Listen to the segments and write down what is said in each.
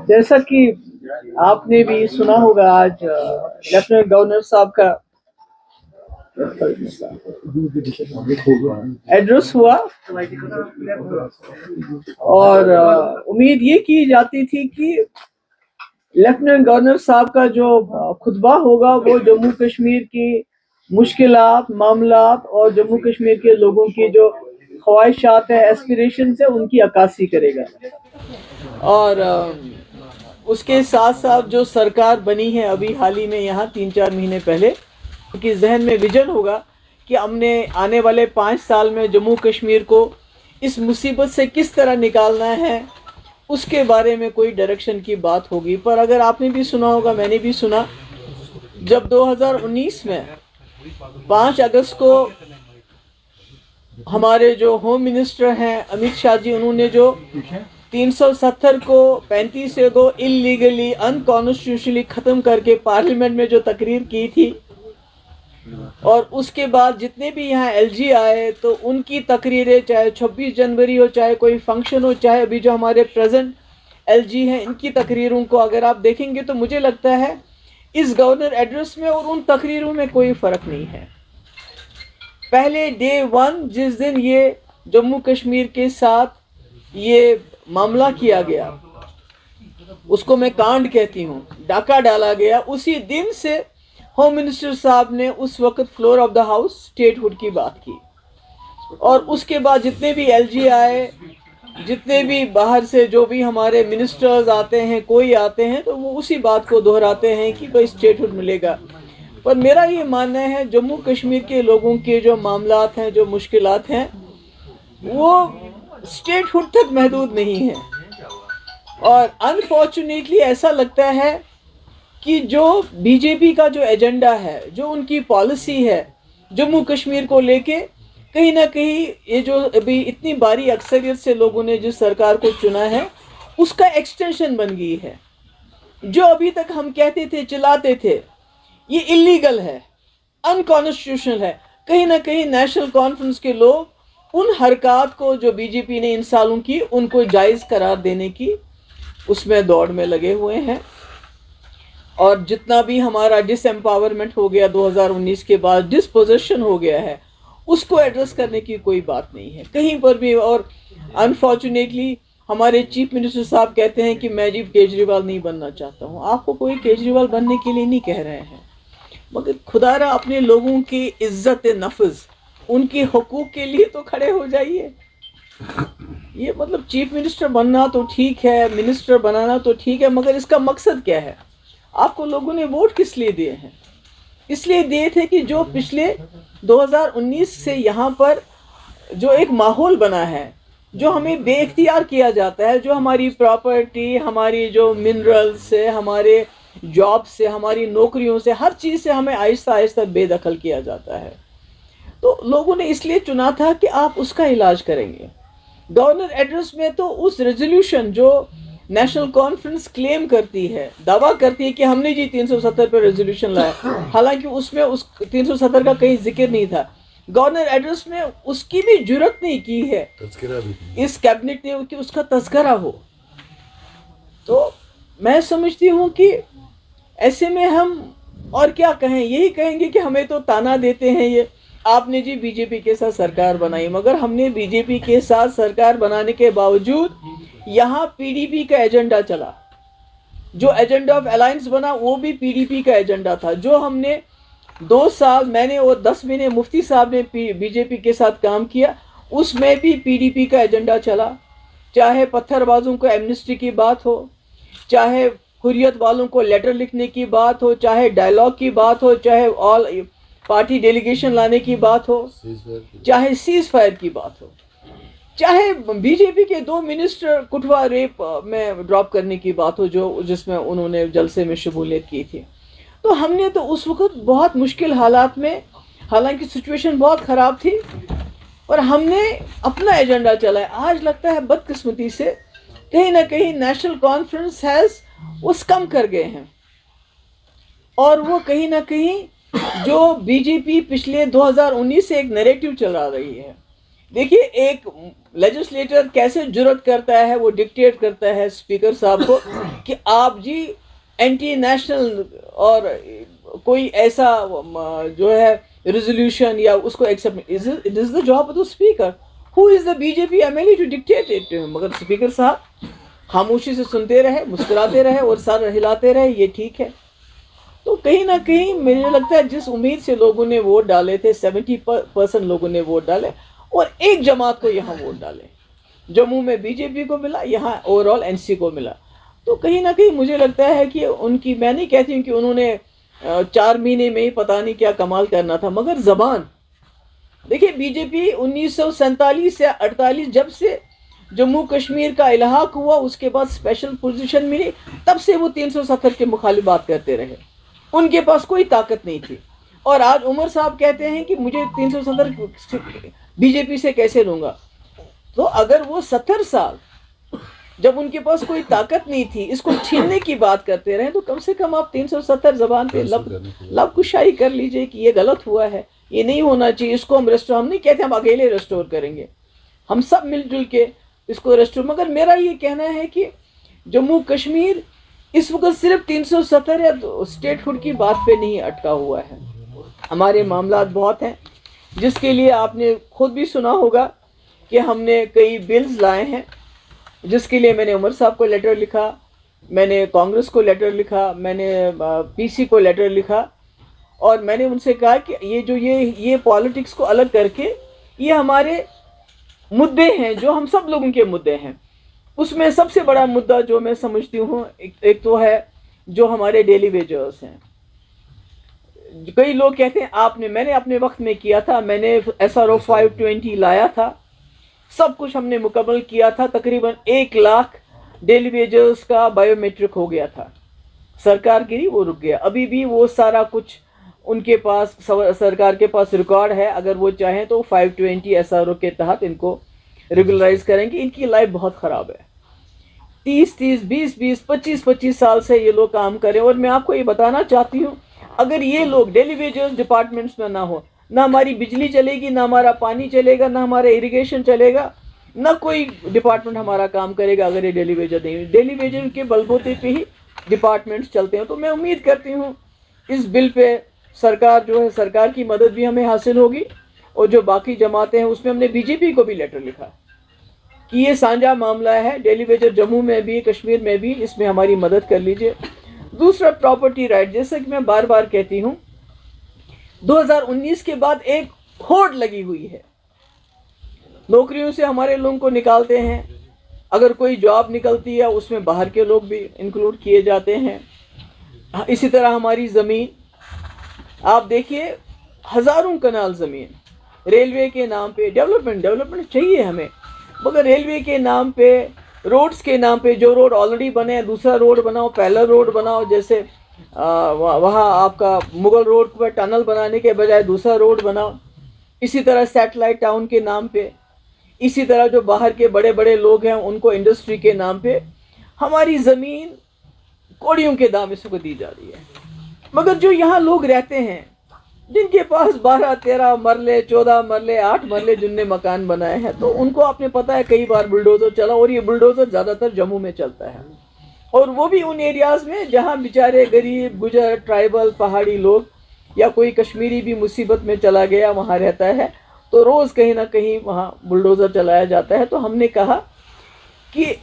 जैसा कि आपने भी सुना होगा, आज लेफ्टिनेंट गवर्नर साहब का एड्रेस हुआ और उम्मीद ये की जाती थी कि लेफ्टिनेंट गवर्नर साहब का जो खुतबा होगा वो जम्मू कश्मीर की मुश्किलात, मामलात और जम्मू कश्मीर के लोगों की जो ख्वाहिशात है, एस्पिरेशन है, उनकी अक्कासी करेगा। और उसके साथ साथ जो सरकार बनी है अभी हाल ही में यहाँ 3-4 महीने पहले, उनकी जहन में विजन होगा कि हमने आने वाले 5 साल में जम्मू कश्मीर को इस मुसीबत से किस तरह निकालना है, उसके बारे में कोई डायरेक्शन की बात होगी। पर अगर आपने भी सुना होगा, मैंने भी सुना, जब 2019 में 5 अगस्त को हमारे जो होम मिनिस्टर हैं अमित शाह जी, उन्होंने जो 370 को 35 से 2 इलीगली अनकॉन्स्टिट्यूशनली ख़त्म करके पार्लियामेंट में जो तकरीर की थी, और उसके बाद जितने भी यहाँ एलजी आए तो उनकी तकरीरें, चाहे 26 जनवरी हो, चाहे कोई फंक्शन हो, चाहे अभी जो हमारे प्रेजेंट एलजी हैं, इनकी तकरीरों को अगर आप देखेंगे तो मुझे लगता है इस गवर्नर एड्रेस में और उन तकरीरों में कोई फ़र्क नहीं है। पहले डे 1 जिस दिन ये जम्मू कश्मीर के साथ ये मामला किया गया, उसको मैं कांड कहती हूँ, डाका डाला गया, उसी दिन से होम मिनिस्टर साहब ने उस वक्त floor of the house statehood की बात की। और उसके बाद जितने भी एलजी आए, जितने भी बाहर से जो भी हमारे मिनिस्टर्स आते हैं, कोई आते हैं, तो वो उसी बात को दोहराते हैं कि भाई स्टेटहुड मिलेगा। पर मेरा ये मानना है जम्मू कश्मीर के लोगों के जो मामलात हैं, जो मुश्किलात हैं, वो स्टेटहुड तक महदूद नहीं है। और अनफॉर्चुनेटली ऐसा लगता है कि जो बीजेपी का जो एजेंडा है, जो उनकी पॉलिसी है जम्मू कश्मीर को लेके, कहीं ना कहीं ये जो अभी इतनी भारी अक्सरियत से लोगों ने जिस सरकार को चुना है, उसका एक्सटेंशन बन गई है। जो अभी तक हम कहते थे, चिल्लाते थे ये इलीगल है, अनकॉन्स्टिट्यूशनल है, कहीं ना कहीं नेशनल कॉन्फ्रेंस के लोग उन हरकत को जो बीजेपी ने इन सालों की, उनको जायज़ करार देने की उसमें दौड़ में लगे हुए हैं। और जितना भी हमारा डिसएम्पावरमेंट हो गया 2019 के बाद, डिसपोजेशन हो गया है, उसको एड्रेस करने की कोई बात नहीं है कहीं पर भी। और अनफॉर्चुनेटली हमारे चीफ मिनिस्टर साहब कहते हैं कि मैं जी केजरीवाल नहीं बनना चाहता हूँ। आपको कोई केजरीवाल बनने के लिए नहीं कह रहे हैं, मगर खुदारा अपने लोगों की इज्जत नफ्स, उनके हुकूक के लिए तो खड़े हो जाइए। ये मतलब चीफ मिनिस्टर बनना तो ठीक है, मिनिस्टर बनाना तो ठीक है, मगर इसका मकसद क्या है? आपको लोगों ने वोट किस लिए दिए हैं? इसलिए दिए थे कि जो पिछले 2019 से यहाँ पर जो एक माहौल बना है, जो हमें बेइख्तियार किया जाता है, जो हमारी प्रॉपर्टी, हमारी जो मिनरल्स से, हमारे जॉब से, हमारी नौकरियों से, हर चीज़ से हमें आहिस्ता आहिस्ता बेदखल किया जाता है। तो लोगों ने इसलिए चुना था कि आप उसका इलाज करेंगे। गवर्नर एड्रेस में तो उस रेजोल्यूशन जो नेशनल कॉन्फ्रेंस क्लेम करती है, दावा करती है कि हमने जी 370 पर रेजोल्यूशन लाया, हालांकि उसमें उस 370 का कहीं जिक्र नहीं था। गवर्नर एड्रेस में उसकी भी जुर्रत नहीं की है इस कैबिनेट ने कि उसका तज़किरा हो। तो मैं समझती हूँ कि ऐसे में हम और क्या कहें, यही कहेंगे कि हमें तो ताना देते हैं ये, आपने जी बीजेपी के साथ सरकार बनाई, मगर हमने बीजेपी के साथ सरकार बनाने के बावजूद यहाँ पीडीपी का एजेंडा चला। जो एजेंडा ऑफ अलायंस बना वो भी पीडीपी का एजेंडा था। जो हमने 2 साल, मैंने और 10 महीने मुफ्ती साहब ने बीजेपी के साथ काम किया, उसमें भी पीडीपी का एजेंडा चला। चाहे पत्थरबाजों को एमनेस्टी की बात हो, चाहे हुर्रियत वालों को लेटर लिखने की बात हो, चाहे डायलॉग की बात हो, चाहे ऑल पार्टी डेलीगेशन लाने की बात हो, चाहे सीज फायर की बात हो, चाहे बीजेपी के 2 मिनिस्टर कुटवा रेप में ड्रॉप करने की बात हो, जो जिसमें उन्होंने जलसे में शमूलियत की थी। तो हमने तो उस वक्त बहुत मुश्किल हालात में, हालांकि सिचुएशन बहुत ख़राब थी, और हमने अपना एजेंडा चलाया। आज लगता है बदकिस्मती से कहीं ना कहीं नेशनल कॉन्फ्रेंस हैज़ वो कम कर गए हैं, और वो कहीं ना कहीं जो बीजेपी पिछले 2019 से एक नैरेटिव चला रही है देखिए, एक लेजिस्लेटर कैसे जुर्रत करता है, वो डिक्टेट करता है स्पीकर साहब को कि आप जी एंटी नेशनल और कोई ऐसा जो है रेजोल्यूशन या उसको accept, it is the job of the speaker. Who is the BJP MLA to dictate it? मगर स्पीकर साहब खामोशी से सुनते रहे, मुस्कुराते रहे और सर हिलाते रहे, ये ठीक है। तो कहीं ना कहीं मुझे लगता है जिस उम्मीद से लोगों ने वोट डाले थे, 70% लोगों ने वोट डाले और एक जमात को यहाँ वोट डाले, जम्मू में बीजेपी को मिला, यहाँ ओवरऑल एनसी को मिला। तो कहीं ना कहीं मुझे लगता है कि उनकी, मैं नहीं कहती हूँ कि उन्होंने 4 महीने में ही पता नहीं क्या कमाल करना था, मगर जबान देखिए, बीजेपी 1947 से 48 जब से जम्मू कश्मीर का इलाहाक हुआ, उसके बाद स्पेशल पोजीशन मिली, तब से वो 370 के मुखालिफ बात करते रहे। उनके पास कोई ताकत नहीं थी। और आज उमर साहब कहते हैं कि मुझे 370 बीजेपी से कैसे लूंगा। तो अगर वो 70 साल जब उनके पास कोई ताकत नहीं थी इसको छीनने की बात करते रहे, तो कम से कम आप 370 जबान पे लब कुशाई कर लीजिए कि ये गलत हुआ है, ये नहीं होना चाहिए, इसको हम रेस्टोर, हम नहीं कहते हम अकेले रेस्टोर करेंगे, हम सब मिलजुल के इसको रेस्टोर। मगर मेरा ये कहना है कि जम्मू कश्मीर इस वक्त सिर्फ 370 या स्टेटहुड की बात पे नहीं अटका हुआ है, हमारे मामला बहुत हैं, जिसके लिए आपने खुद भी सुना होगा कि हमने कई बिल्स लाए हैं, जिसके लिए मैंने उमर साहब को लेटर लिखा, मैंने कांग्रेस को लेटर लिखा, मैंने पीसी को लेटर लिखा, और मैंने उनसे कहा कि ये पॉलिटिक्स को अलग करके ये हमारे मुद्दे हैं जो हम सब लोगों के मुद्दे हैं। उसमें सबसे बड़ा मुद्दा जो मैं समझती हूँ, एक तो है जो हमारे डेली वेजर्स हैं। कई लोग कहते हैं मैंने अपने वक्त में किया था, मैंने SRO 520 लाया था, सब कुछ हमने मुकम्मल किया था, तकरीबन 1 लाख डेली वेजर्स का बायोमेट्रिक हो गया था। सरकार गिरी, वो रुक गया। अभी भी वो सारा कुछ उनके पास, सरकार के पास रिकॉर्ड है, अगर वो चाहें तो 520 SRO के तहत इनको रेगुलराइज करेंगे। इनकी लाइफ बहुत ख़राब है, 30-30, 20-20, 25-25 साल से ये लोग काम करें। और मैं आपको ये बताना चाहती हूँ, अगर ये लोग डेली वेजर्स डिपार्टमेंट्स में ना हो, ना हमारी बिजली चलेगी, ना हमारा पानी चलेगा, ना हमारा इरिगेशन चलेगा, ना कोई डिपार्टमेंट हमारा काम करेगा अगर ये डेली वेजर नहीं। डेली वेजर के बलबूते पे ही डिपार्टमेंट्स चलते हैं। तो मैं उम्मीद करती हूँ इस बिल पे सरकार जो है, सरकार की मदद भी हमें हासिल होगी, और जो बाकी जमातें हैं उसमें हमने बीजेपी को भी लेटर लिखा कि ये साझा मामला है, डेली वेजर जम्मू में भी, कश्मीर में भी, इसमें हमारी मदद कर लीजिए। दूसरा, प्रॉपर्टी राइट, जैसे कि मैं बार बार कहती हूँ, 2019 के बाद एक होड़ लगी हुई है, नौकरियों से हमारे लोगों को निकालते हैं, अगर कोई जॉब निकलती है उसमें बाहर के लोग भी इंक्लूड किए जाते हैं। इसी तरह हमारी ज़मीन, आप देखिए, हज़ारों कनाल ज़मीन रेलवे के नाम पे, डेवलपमेंट चाहिए हमें, मगर रेलवे के नाम पे, रोड्स के नाम पे, जो रोड ऑलरेडी बने दूसरा रोड बनाओ, पहला रोड बनाओ। जैसे वहाँ आपका मुगल रोड पर टनल बनाने के बजाय दूसरा रोड बनाओ। इसी तरह सैटेलाइट टाउन के नाम पे, इसी तरह जो बाहर के बड़े बड़े लोग हैं उनको इंडस्ट्री के नाम पे हमारी ज़मीन कौड़ियों के दाम इसको दी जा रही है। मगर जो यहाँ लोग रहते हैं, जिनके पास 12-13 मरले, 14 मरले, 8 मरले जिनने मकान बनाए हैं, तो उनको आपने पता है कई बार बुलडोज़र चला, और ये बुलडोज़र ज़्यादातर जम्मू में चलता है, और वो भी उन एरियाज़ में जहाँ बेचारे गरीब, गुजर, ट्राइबल, पहाड़ी लोग, या कोई कश्मीरी भी मुसीबत में चला गया वहाँ रहता है, तो रोज़ कहीं ना कहीं वहाँ बुलडोज़र चलाया जाता है। तो हमने कहा कि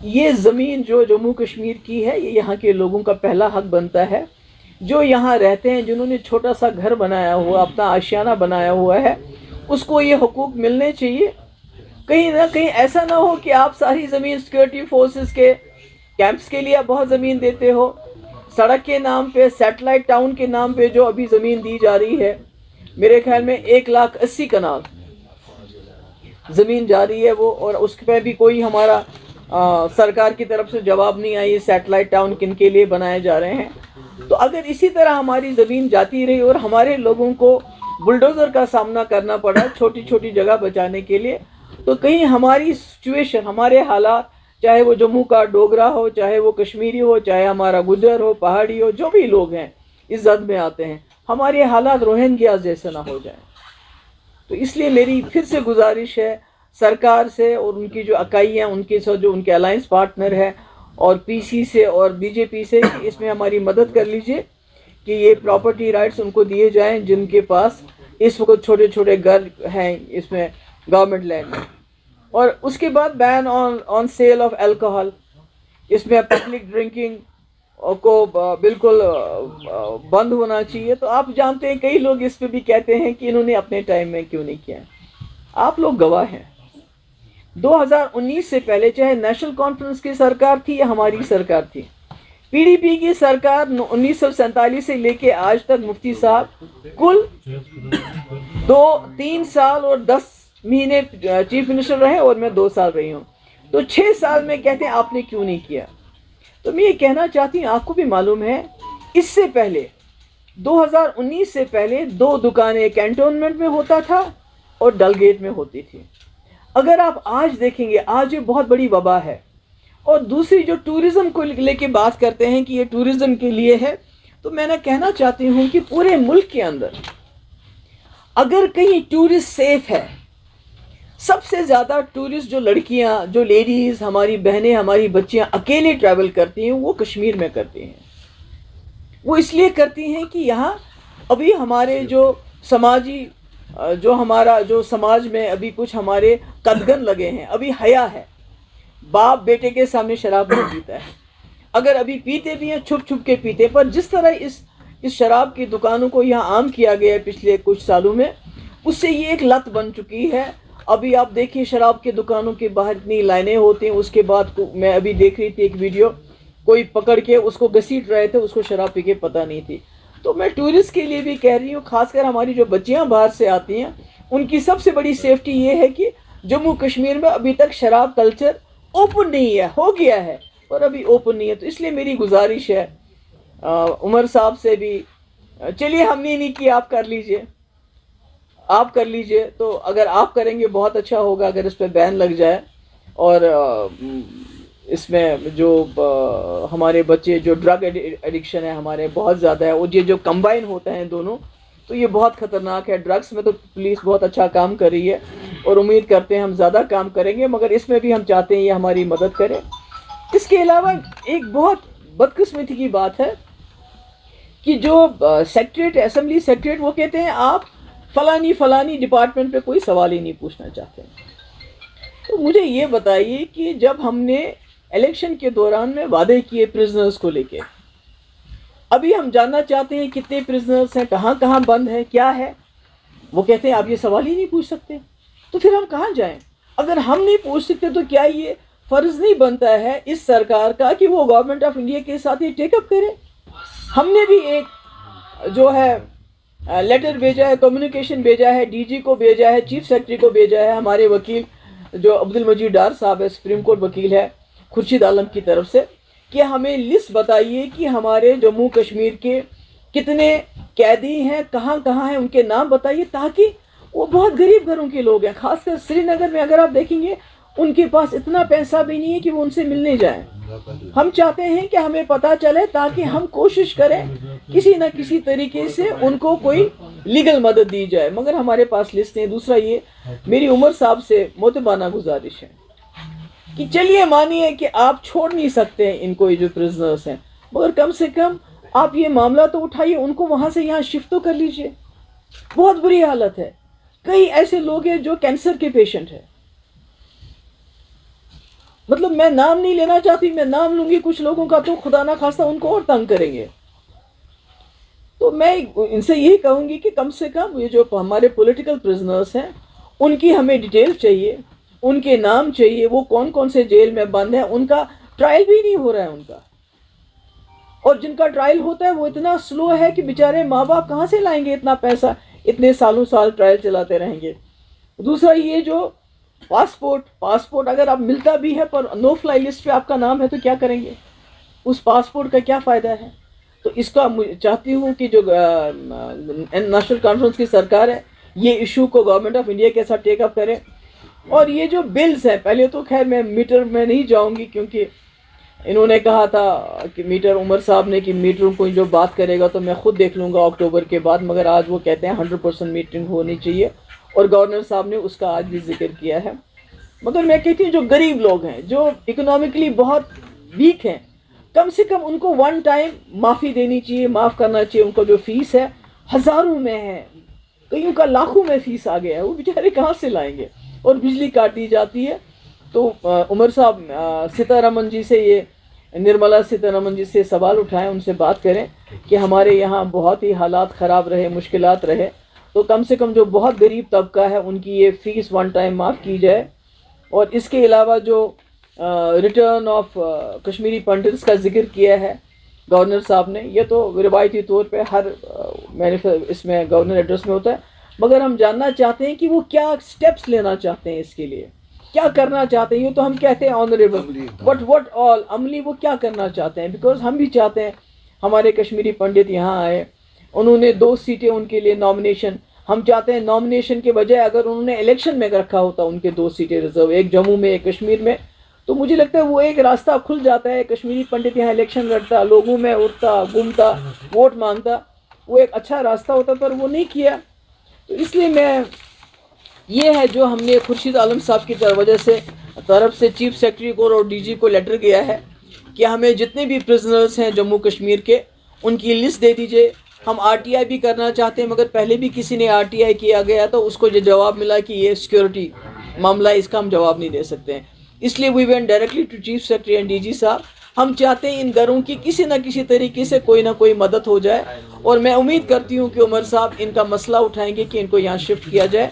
ये ज़मीन जो जम्मू कश्मीर की है, ये यहाँ के लोगों का पहला हक बनता है, जो यहाँ रहते हैं, जिन्होंने छोटा सा घर बनाया हुआ, अपना आशियाना बनाया हुआ है, उसको ये हुकूक मिलने चाहिए। कहीं ना कहीं ऐसा ना हो कि आप सारी ज़मीन सिक्योरिटी फोर्सेस के कैंप्स के लिए बहुत ज़मीन देते हो, सड़क के नाम पे, सैटेलाइट टाउन के नाम पे जो अभी ज़मीन दी जा रही है, मेरे ख्याल में 1,80,000 कनाल ज़मीन जा रही है वो, और उस पर भी कोई हमारा सरकार की तरफ से जवाब नहीं आई, सैटेलाइट टाउन किन के लिए बनाए जा रहे हैं। तो अगर इसी तरह हमारी ज़मीन जाती रही और हमारे लोगों को बुलडोज़र का सामना करना पड़ा छोटी छोटी जगह बचाने के लिए, तो कहीं हमारी सिचुएशन, हमारे हालात, चाहे वो जम्मू का डोगरा हो, चाहे वो कश्मीरी हो, चाहे हमारा गुजर हो, पहाड़ी हो, जो भी लोग हैं इस जद में आते हैं, हमारे हालात रोहिंग्यास जैसे ना हो जाए। तो इसलिए मेरी फिर से गुजारिश है सरकार से और उनकी जो इकाइयाँ, उनके साथ जो उनके अलायंस पार्टनर है और पीसी से और बीजेपी से, इसमें हमारी मदद कर लीजिए कि ये प्रॉपर्टी राइट्स उनको दिए जाएं जिनके पास इस वक्त छोटे छोटे घर हैं इसमें गवर्नमेंट लैंड में। और उसके बाद ban on sale of alcohol, इसमें पब्लिक ड्रिंकिंग को बिल्कुल बंद होना चाहिए। तो आप जानते हैं कई लोग इस पे भी कहते हैं कि इन्होंने अपने टाइम में क्यों नहीं किया। आप लोग गवाह हैं, 2019 से पहले चाहे नेशनल कॉन्फ्रेंस की सरकार थी या हमारी सरकार थी, पीडीपी की सरकार 1947 से लेके आज तक मुफ्ती साहब कुल 3 साल और 10 महीने चीफ मिनिस्टर रहे और मैं 2 साल रही हूँ। तो 6 साल में कहते हैं आपने क्यों नहीं किया। तो मैं ये कहना चाहती हूँ, आपको भी मालूम है इससे पहले 2019 से पहले 2 दुकानें कैंटोनमेंट में होता था और डलगेट में होती थी। अगर आप आज देखेंगे, आज ये बहुत बड़ी वबा है। और दूसरी जो टूरिज्म को लेके बात करते हैं कि ये टूरिज्म के लिए है, तो मैं कहना चाहती हूँ कि पूरे मुल्क के अंदर अगर कहीं टूरिस्ट सेफ है, सबसे ज़्यादा टूरिस्ट जो लड़कियाँ, जो लेडीज़, हमारी बहनें, हमारी बच्चियाँ अकेले ट्रैवल करती हैं, वो कश्मीर में करती हैं। वो इसलिए करती हैं कि यहाँ अभी हमारे जो समाजी जो समाज में अभी कुछ हमारे कदगन लगे हैं, अभी हया है, बाप बेटे के सामने शराब नहीं पीता है। अगर अभी पीते भी हैं छुप छुप के पीते, पर जिस तरह इस शराब की दुकानों को यहाँ आम किया गया है पिछले कुछ सालों में, उससे ये एक लत बन चुकी है। अभी आप देखिए शराब की दुकानों के बाहर इतनी लाइनें होती हैं। उसके बाद मैं अभी देख रही थी एक वीडियो, कोई पकड़ के उसको घसीट रहे थे, उसको शराब पी के पता नहीं थी। तो मैं टूरिस्ट के लिए भी कह रही हूँ, खासकर हमारी जो बच्चियाँ बाहर से आती हैं, उनकी सबसे बड़ी सेफ्टी ये है कि जम्मू कश्मीर में अभी तक शराब कल्चर ओपन नहीं है, हो गया है पर अभी ओपन नहीं है। तो इसलिए मेरी गुजारिश है उमर साहब से भी, चलिए हमने नहीं किया, आप कर लीजिए, आप कर लीजिए। तो अगर आप करेंगे बहुत अच्छा होगा, अगर इस पर बैन लग जाए। और इसमें जो हमारे बच्चे, जो ड्रग एडिक्शन है हमारे बहुत ज़्यादा है, और ये जो कंबाइन होते हैं दोनों, तो ये बहुत ख़तरनाक है। ड्रग्स में तो पुलिस बहुत अच्छा काम कर रही है और उम्मीद करते हैं हम ज़्यादा काम करेंगे, मगर इसमें भी हम चाहते हैं ये हमारी मदद करें। इसके अलावा एक बहुत बदकिस्मती की बात है कि जो सेक्रेटरीट, असेंबली सेक्रेटरीट, वो कहते हैं आप फलानी डिपार्टमेंट पे कोई सवाल ही नहीं पूछना चाहते। तो मुझे ये बताइए कि जब हमने इलेक्शन के दौरान में वादे किए प्रिजनर्स को लेके, अभी हम जानना चाहते हैं कितने प्रिजनर्स हैं, कहाँ कहाँ बंद है, क्या है, वो कहते हैं आप ये सवाल ही नहीं पूछ सकते। तो फिर हम कहाँ जाएं? अगर हम नहीं पूछ सकते तो क्या ये फ़र्ज़ नहीं बनता है इस सरकार का कि वो गवर्नमेंट ऑफ इंडिया के साथ ये टेकअप करे? हमने भी एक जो है लेटर भेजा है, कम्युनिकेशन भेजा है, डीजी को भेजा है, चीफ सेक्रेटरी को भेजा है, हमारे वकील जो अब्दुल मजीद डार साहब है, सुप्रीम कोर्ट वकील है, खुर्शीद आलम की तरफ से, कि हमें लिस्ट बताइए कि हमारे जम्मू कश्मीर के कितने कैदी हैं, कहाँ कहाँ हैं, उनके नाम बताइए, ताकि वो बहुत गरीब घरों के लोग हैं। खासकर श्रीनगर में अगर आप देखेंगे उनके पास इतना पैसा भी नहीं है कि वो उनसे मिलने जाएं। हम चाहते हैं कि हमें पता चले ताकि हम कोशिश करें किसी न किसी तरीके से उनको कोई लीगल मदद दी जाए, मगर हमारे पास लिस्ट नहीं। दूसरा ये मेरी उमर साहब से मोतबाना गुजारिश है कि चलिए मानिए कि आप छोड़ नहीं सकते हैं इनको, ये जो प्रिजनर्स हैं, मगर कम से कम आप ये मामला तो उठाइए, उनको वहाँ से यहाँ शिफ्ट तो कर लीजिए। बहुत बुरी हालत है। कई ऐसे लोग हैं जो कैंसर के पेशेंट हैं, मतलब मैं नाम नहीं लेना चाहती, मैं नाम लूंगी कुछ लोगों का तो खुदा ना खास्ता उनको और तंग करेंगे। तो मैं इनसे यही कहूँगी कि कम से कम ये जो हमारे पॉलिटिकल प्रिजनर्स हैं उनकी हमें डिटेल चाहिए, उनके नाम चाहिए, वो कौन कौन से जेल में बंद हैं, उनका ट्रायल भी नहीं हो रहा है उनका, और जिनका ट्रायल होता है वो इतना स्लो है कि बेचारे माँ बाप कहाँ से लाएंगे इतना पैसा, इतने सालों साल ट्रायल चलाते रहेंगे। दूसरा ये जो पासपोर्ट अगर आप मिलता भी है पर नो फ्लाई लिस्ट पे आपका नाम है तो क्या करेंगे, उस पासपोर्ट का क्या फ़ायदा है? तो इसका चाहती हूँ कि जो नेशनल कॉन्फ्रेंस की सरकार है ये इशू को गवर्नमेंट ऑफ इंडिया के साथ टेकअप करे। और ये जो बिल्स हैं, पहले तो खैर मैं मीटर में नहीं जाऊँगी क्योंकि इन्होंने कहा था कि मीटर, उमर साहब ने, कि मीटरों को जो बात करेगा तो मैं खुद देख लूँगा अक्टूबर के बाद, मगर आज वो कहते हैं 100% मीटिंग होनी चाहिए और गवर्नर साहब ने उसका आज भी जिक्र किया है। मगर मैं कहती हूँ जो गरीब लोग हैं, जो इकोनॉमिकली बहुत वीक हैं, कम से कम उनको वन टाइम माफ़ी देनी चाहिए, माफ़ करना चाहिए। उनको जो फीस है हज़ारों में है, कईयों का लाखों में फीस आ गया है, वो बेचारे कहाँ से लाएंगे? और बिजली काट दी जाती है। तो उमर साहब सीतारमन जी से, ये निर्मला सीतारमन जी से सवाल उठाएं, उनसे बात करें कि हमारे यहाँ बहुत ही हालात ख़राब रहे, मुश्किलात रहे, तो कम से कम जो बहुत गरीब तबका है उनकी ये फ़ीस वन टाइम माफ़ की जाए। और इसके अलावा जो रिटर्न ऑफ कश्मीरी पंडित्स का जिक्र किया है गवर्नर साहब ने, ये तो रिवायती तौर पे हर इसमें गवर्नर एड्रेस में होता है, मगर हम जानना चाहते हैं कि वो क्या स्टेप्स लेना चाहते हैं, इसके लिए क्या करना चाहते हैं। ये तो हम कहते हैं ऑनरेबल, बट व्हाट ऑल अमली वो क्या करना चाहते हैं? बिकॉज हम भी चाहते हैं हमारे कश्मीरी पंडित यहाँ आए, उन्होंने 2 सीटें उनके लिए नॉमिनेशन, हम चाहते हैं नॉमिनेशन के बजाय अगर उन्होंने इलेक्शन में रखा होता उनके 2 सीटें रिजर्व, एक जम्मू में एक कश्मीर में, तो मुझे लगता है वो एक रास्ता खुल जाता है। कश्मीरी पंडित यहाँ इलेक्शन लड़ता, लोगों में उठता, घूमता, वोट मांगता, वो एक अच्छा रास्ता होता, पर वो नहीं किया। तो इसलिए मैं, ये है जो हमने खुर्शीद आलम साहब की तरफ से चीफ सेक्रेटरी को और डीजी को लेटर गया है कि हमें जितने भी प्रिजनर्स हैं जम्मू कश्मीर के, उनकी लिस्ट दे दीजिए। हम आरटीआई भी करना चाहते हैं, मगर पहले भी किसी ने आरटीआई किया गया तो उसको ये जवाब मिला कि ये सिक्योरिटी मामला, इसका हम जवाब नहीं दे सकते हैं। इसलिए we went directly to chief secretary and DG साहब। हम चाहते हैं इन घरों की किसी न किसी तरीके से कोई ना कोई मदद हो जाए, और मैं उम्मीद करती हूँ कि उमर साहब इनका मसला उठाएंगे कि इनको यहाँ शिफ्ट किया जाए।